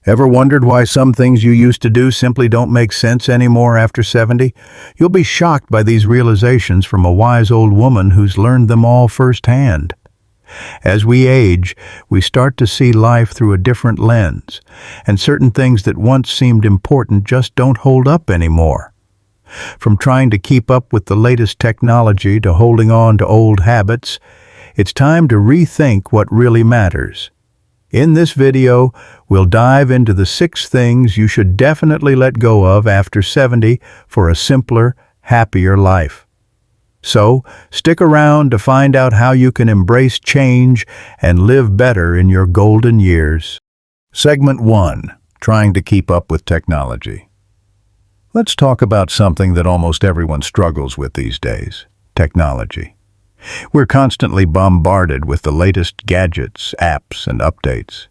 Ever wondered why some things you used to do simply don't make sense anymore after 70? You'll be shocked by these realizations from a wise old woman who's learned them all firsthand. As we age, we start to see life through a different lens, and certain things that once seemed important just don't hold up anymore. From trying to keep up with the latest technology to holding on to old habits, it's time to rethink what really matters. In this video, we'll dive into the 6 things you should definitely let go of after 70 for a simpler, happier life. So, stick around to find out how you can embrace change and live better in your golden years. Segment 1. Trying to keep up with technology. Let's talk about something that almost everyone struggles with these days: technology. We're constantly bombarded with the latest gadgets, apps, and updates.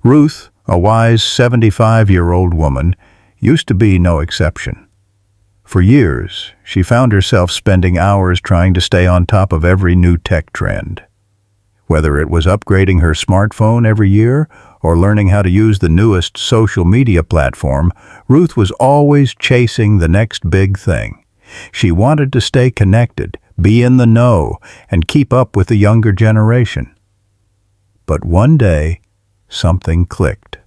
Ruth, a wise 75-year-old woman, used to be no exception. For years, she found herself spending hours trying to stay on top of every new tech trend. Whether it was upgrading her smartphone every year or learning how to use the newest social media platform, Ruth was always chasing the next big thing. She wanted to stay connected, be in the know, and keep up with the younger generation. But one day, something clicked.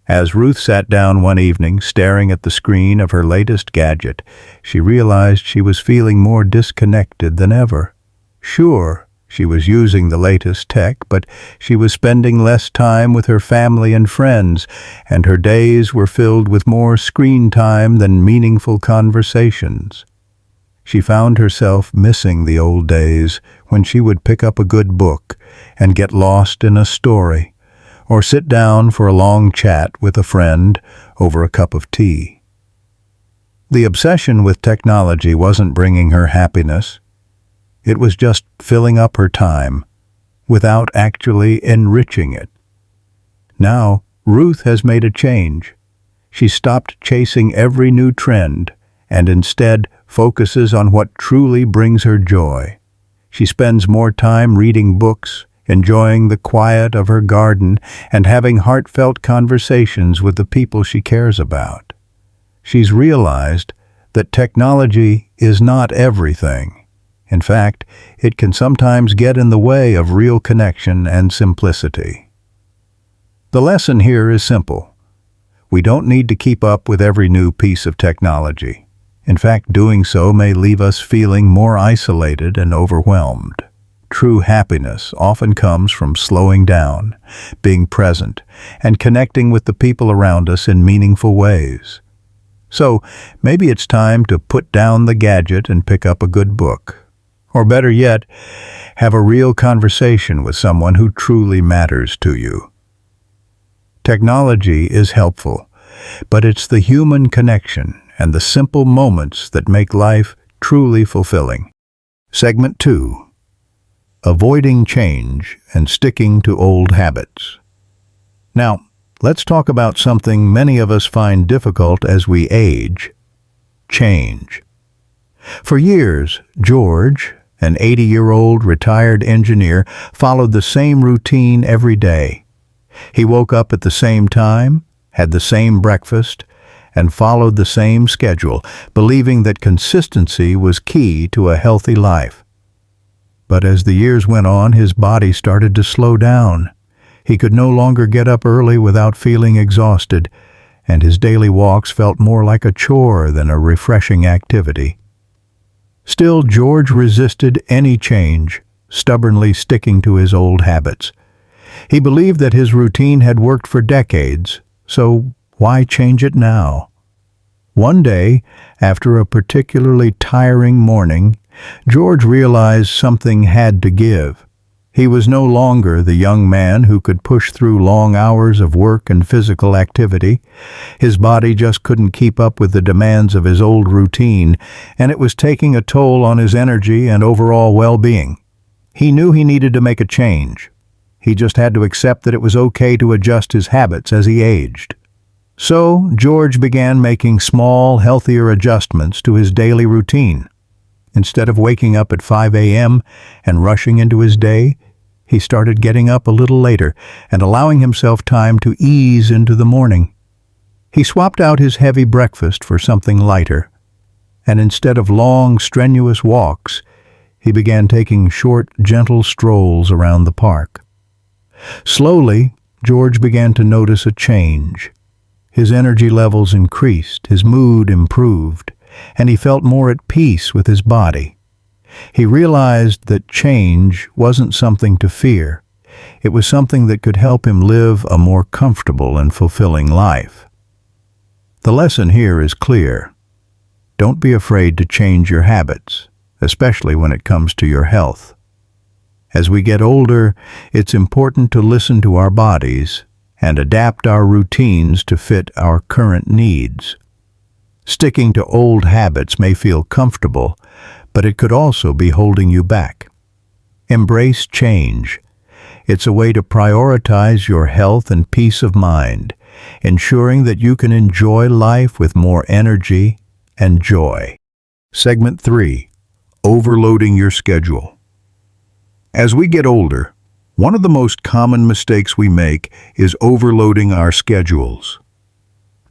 As Ruth sat down one evening, staring at the screen of her latest gadget, she realized she was feeling more disconnected than ever. Sure, she was using the latest tech, but she was spending less time with her family and friends, and her days were filled with more screen time than meaningful conversations. She found herself missing the old days when she would pick up a good book and get lost in a story, or sit down for a long chat with a friend over a cup of tea. The obsession with technology wasn't bringing her happiness. It was just filling up her time, without actually enriching it. Now, Ruth has made a change. She stopped chasing every new trend and instead focuses on what truly brings her joy. She spends more time reading books, enjoying the quiet of her garden, and having heartfelt conversations with the people she cares about. She's realized that technology is not everything. In fact, it can sometimes get in the way of real connection and simplicity. The lesson here is simple. We don't need to keep up with every new piece of technology. In fact, doing so may leave us feeling more isolated and overwhelmed. True happiness often comes from slowing down, being present, and connecting with the people around us in meaningful ways. So, maybe it's time to put down the gadget and pick up a good book. Or better yet, have a real conversation with someone who truly matters to you. Technology is helpful, but it's the human connection and the simple moments that make life truly fulfilling. Segment 2. Avoiding change and sticking to old habits. Now, let's talk about something many of us find difficult as we age: change. For years, George, an 80-year-old retired engineer, followed the same routine every day. He woke up at the same time, had the same breakfast, and followed the same schedule, believing that consistency was key to a healthy life. But as the years went on, his body started to slow down. He could no longer get up early without feeling exhausted, and his daily walks felt more like a chore than a refreshing activity. Still, George resisted any change, stubbornly sticking to his old habits. He believed that his routine had worked for decades, so why change it now? One day, after a particularly tiring morning, George realized something had to give. He was no longer the young man who could push through long hours of work and physical activity. His body just couldn't keep up with the demands of his old routine, and it was taking a toll on his energy and overall well-being. He knew he needed to make a change. He just had to accept that it was okay to adjust his habits as he aged. So, George began making small, healthier adjustments to his daily routine. Instead of waking up at 5 a.m. and rushing into his day, He started getting up a little later and allowing himself time to ease into the morning. He swapped out his heavy breakfast for something lighter, and instead of long, strenuous walks, he began taking short, gentle strolls around the park. Slowly, George began to notice a change. His energy levels increased, his mood improved, and he felt more at peace with his body. He realized that change wasn't something to fear. It was something that could help him live a more comfortable and fulfilling life. The lesson here is clear. Don't be afraid to change your habits, especially when it comes to your health. As we get older, it's important to listen to our bodies and adapt our routines to fit our current needs. Sticking to old habits may feel comfortable, but it could also be holding you back. Embrace change. It's a way to prioritize your health and peace of mind, ensuring that you can enjoy life with more energy and joy. Segment 3. Overloading your schedule. As we get older, one of the most common mistakes we make is overloading our schedules.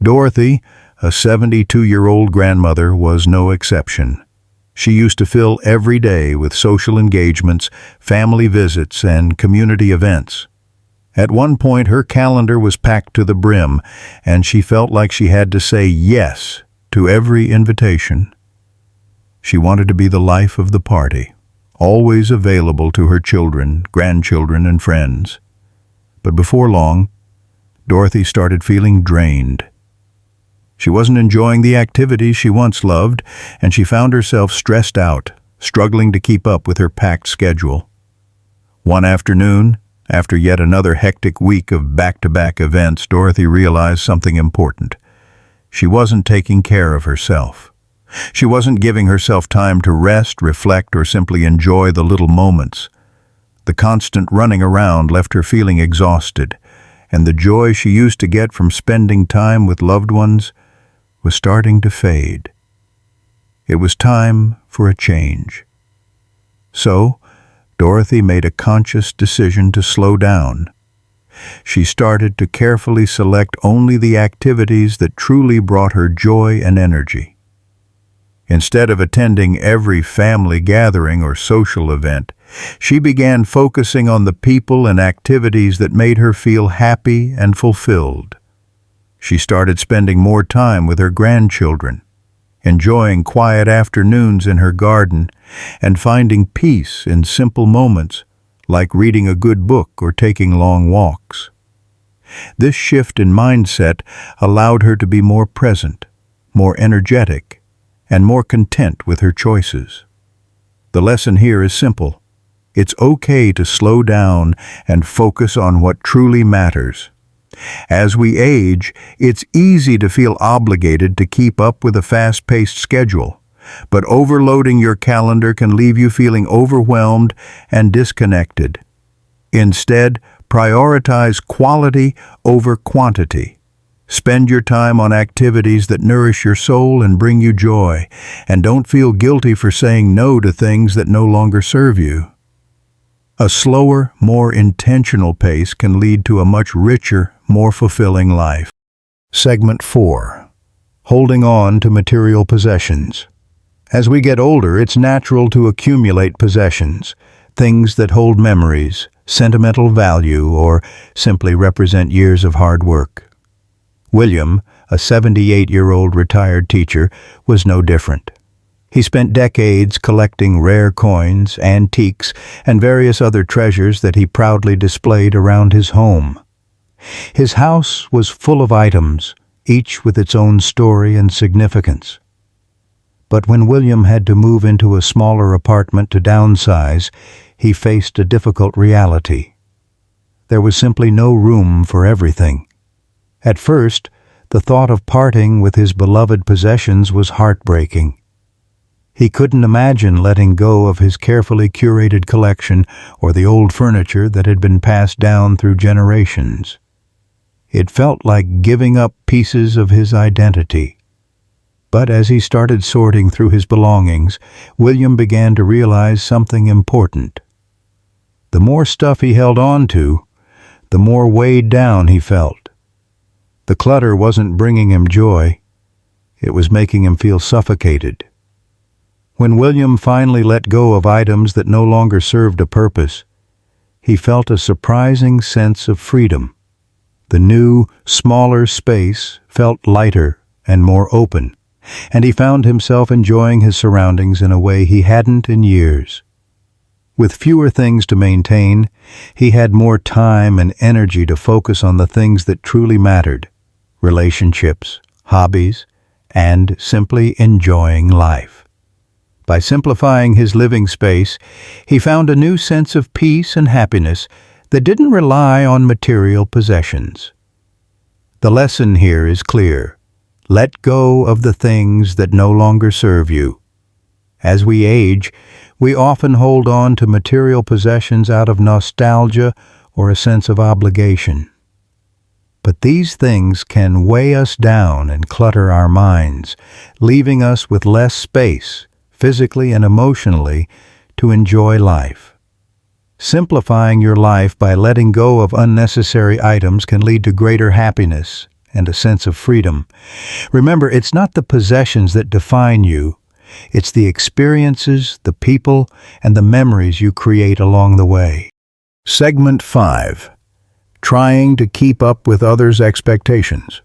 Dorothy, a 72-year-old grandmother, was no exception. She used to fill every day with social engagements, family visits, and community events. At one point, her calendar was packed to the brim, and she felt like she had to say yes to every invitation. She wanted to be the life of the party, always available to her children, grandchildren, and friends. But before long, Dorothy started feeling drained. She wasn't enjoying the activities she once loved, and she found herself stressed out, struggling to keep up with her packed schedule. One afternoon, after yet another hectic week of back-to-back events, Dorothy realized something important. She wasn't taking care of herself. She wasn't giving herself time to rest, reflect, or simply enjoy the little moments. The constant running around left her feeling exhausted, and the joy she used to get from spending time with loved ones was starting to fade. It was time for a change. So, Dorothy made a conscious decision to slow down. She started to carefully select only the activities that truly brought her joy and energy. Instead of attending every family gathering or social event, she began focusing on the people and activities that made her feel happy and fulfilled. She started spending more time with her grandchildren, enjoying quiet afternoons in her garden, and finding peace in simple moments like reading a good book or taking long walks. This shift in mindset allowed her to be more present, more energetic, and more content with her choices. The lesson here is simple. It's okay to slow down and focus on what truly matters. As we age, it's easy to feel obligated to keep up with a fast-paced schedule, but overloading your calendar can leave you feeling overwhelmed and disconnected. Instead, prioritize quality over quantity. Spend your time on activities that nourish your soul and bring you joy, and don't feel guilty for saying no to things that no longer serve you. A slower, more intentional pace can lead to a much richer, more fulfilling life. Segment 4. Holding on to material possessions. As we get older, it's natural to accumulate possessions, things that hold memories, sentimental value, or simply represent years of hard work. William, a 78-year-old retired teacher, was no different. He spent decades collecting rare coins, antiques, and various other treasures that he proudly displayed around his home. His house was full of items, each with its own story and significance. But when William had to move into a smaller apartment to downsize, he faced a difficult reality. There was simply no room for everything. At first, the thought of parting with his beloved possessions was heartbreaking. He couldn't imagine letting go of his carefully curated collection or the old furniture that had been passed down through generations. It felt like giving up pieces of his identity. But as he started sorting through his belongings, William began to realize something important. The more stuff he held on to, the more weighed down he felt. The clutter wasn't bringing him joy. It was making him feel suffocated. When William finally let go of items that no longer served a purpose, he felt a surprising sense of freedom. The new, smaller space felt lighter and more open, and he found himself enjoying his surroundings in a way he hadn't in years. With fewer things to maintain, he had more time and energy to focus on the things that truly mattered: relationships, hobbies, and simply enjoying life. By simplifying his living space, he found a new sense of peace and happiness that didn't rely on material possessions. The lesson here is clear. Let go of the things that no longer serve you. As we age, we often hold on to material possessions out of nostalgia or a sense of obligation. But these things can weigh us down and clutter our minds, leaving us with less space, physically and emotionally, to enjoy life. Simplifying your life by letting go of unnecessary items can lead to greater happiness and a sense of freedom. Remember, it's not the possessions that define you. It's the experiences, the people, and the memories you create along the way. Segment 5. Trying to keep up with others' expectations.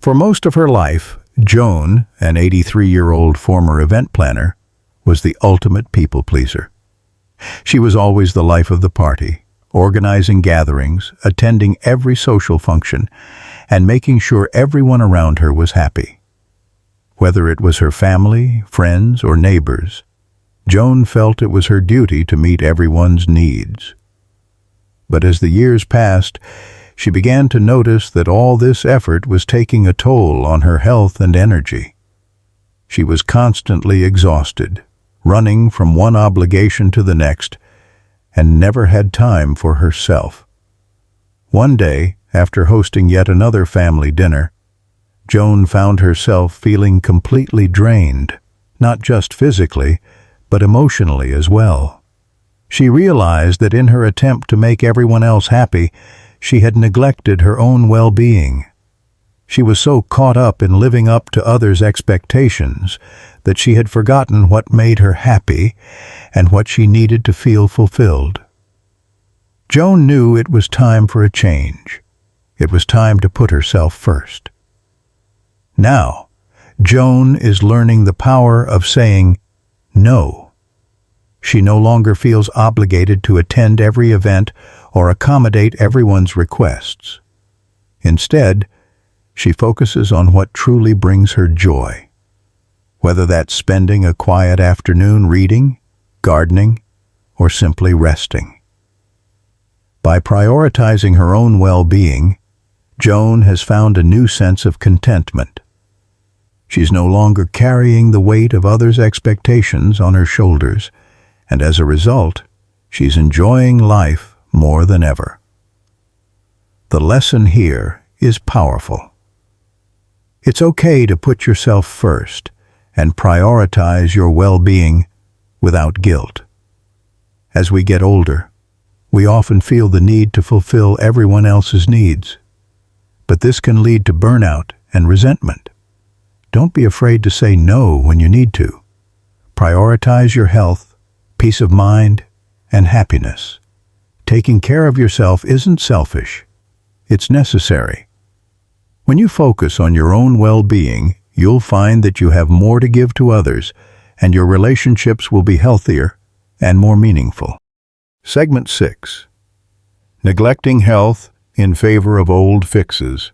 For most of her life, Joan, an 83-year-old former event planner, was the ultimate people pleaser. She was always the life of the party, organizing gatherings, attending every social function, and making sure everyone around her was happy. Whether it was her family, friends, or neighbors, Joan felt it was her duty to meet everyone's needs. But as the years passed, she began to notice that all this effort was taking a toll on her health and energy. She was constantly exhausted, running from one obligation to the next, and never had time for herself. One day, after hosting yet another family dinner, Joan found herself feeling completely drained, not just physically, but emotionally as well. She realized that in her attempt to make everyone else happy, she had neglected her own well-being. She was so caught up in living up to others' expectations that she had forgotten what made her happy and what she needed to feel fulfilled. Joan knew it was time for a change. It was time to put herself first. Now, Joan is learning the power of saying no. She no longer feels obligated to attend every event or accommodate everyone's requests. Instead, she focuses on what truly brings her joy, whether that's spending a quiet afternoon reading, gardening, or simply resting. By prioritizing her own well-being, Joan has found a new sense of contentment. She's no longer carrying the weight of others' expectations on her shoulders, and as a result, she's enjoying life more than ever. The lesson here is powerful. It's okay to put yourself first and prioritize your well-being without guilt. As we get older, we often feel the need to fulfill everyone else's needs, but this can lead to burnout and resentment. Don't be afraid to say no when you need to. Prioritize your health, peace of mind, and happiness. Taking care of yourself isn't selfish. It's necessary. When you focus on your own well-being, you'll find that you have more to give to others, and your relationships will be healthier and more meaningful. Segment 6. Neglecting health in favor of old fixes.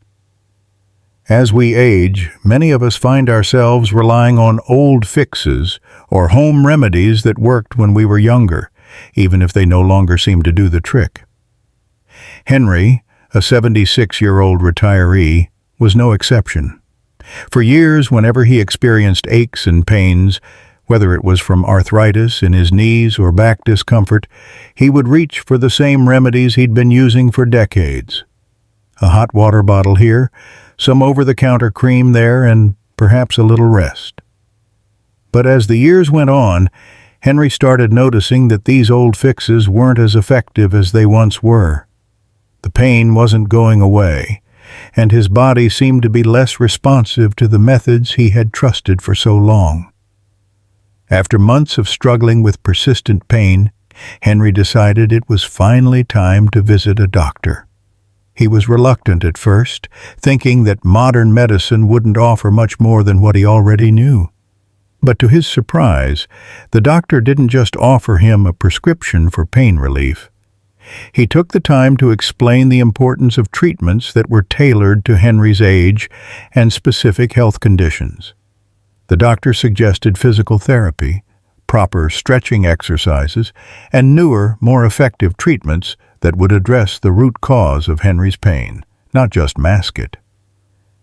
As we age, many of us find ourselves relying on old fixes or home remedies that worked when we were younger, even if they no longer seem to do the trick. Henry, a 76-year-old retiree, was no exception. For years, whenever he experienced aches and pains, whether it was from arthritis in his knees or back discomfort, he would reach for the same remedies he'd been using for decades. A hot water bottle here, some over-the-counter cream there, and perhaps a little rest. But as the years went on, Henry started noticing that these old fixes weren't as effective as they once were. The pain wasn't going away, and his body seemed to be less responsive to the methods he had trusted for so long. After months of struggling with persistent pain, Henry decided it was finally time to visit a doctor. He was reluctant at first, thinking that modern medicine wouldn't offer much more than what he already knew. But to his surprise, the doctor didn't just offer him a prescription for pain relief. He took the time to explain the importance of treatments that were tailored to Henry's age and specific health conditions. The doctor suggested physical therapy, proper stretching exercises, and newer, more effective treatments that would address the root cause of Henry's pain, not just mask it.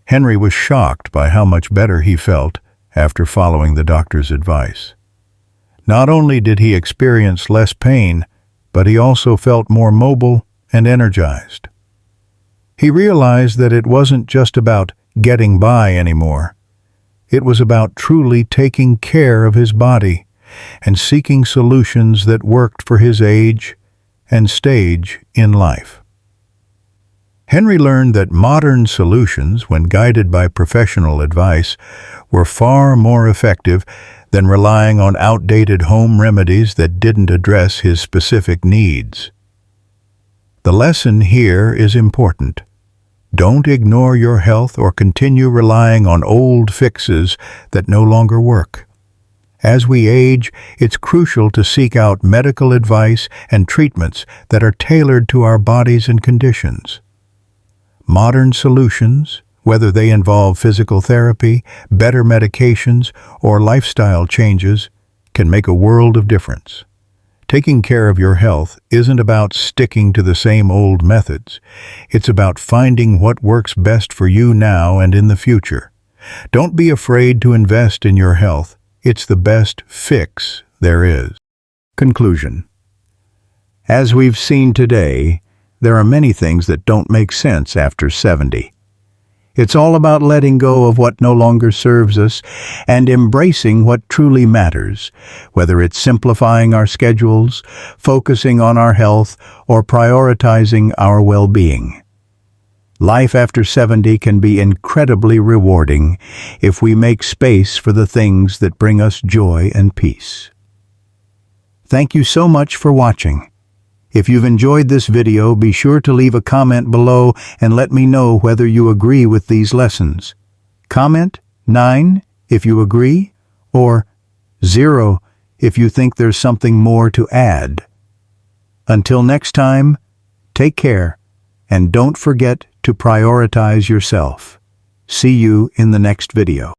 Henry was shocked by how much better he felt after following the doctor's advice. Not only did he experience less pain, but he also felt more mobile and energized. He realized that it wasn't just about getting by anymore. It was about truly taking care of his body and seeking solutions that worked for his age and stage in life. Henry learned that modern solutions, when guided by professional advice, were far more effective than relying on outdated home remedies that didn't address his specific needs. The lesson here is important. Don't ignore your health or continue relying on old fixes that no longer work. As we age, it's crucial to seek out medical advice and treatments that are tailored to our bodies and conditions. Modern solutions, whether they involve physical therapy, better medications, or lifestyle changes, can make a world of difference. Taking care of your health isn't about sticking to the same old methods. It's about finding what works best for you now and in the future. Don't be afraid to invest in your health. It's the best fix there is. Conclusion. As we've seen today, there are many things that don't make sense after 70. It's all about letting go of what no longer serves us and embracing what truly matters, whether it's simplifying our schedules, focusing on our health, or prioritizing our well-being. Life after 70 can be incredibly rewarding if we make space for the things that bring us joy and peace. Thank you so much for watching. If you've enjoyed this video, be sure to leave a comment below and let me know whether you agree with these lessons. Comment 9 if you agree, or 0 if you think there's something more to add. Until next time, take care, and don't forget to prioritize yourself. See you in the next video.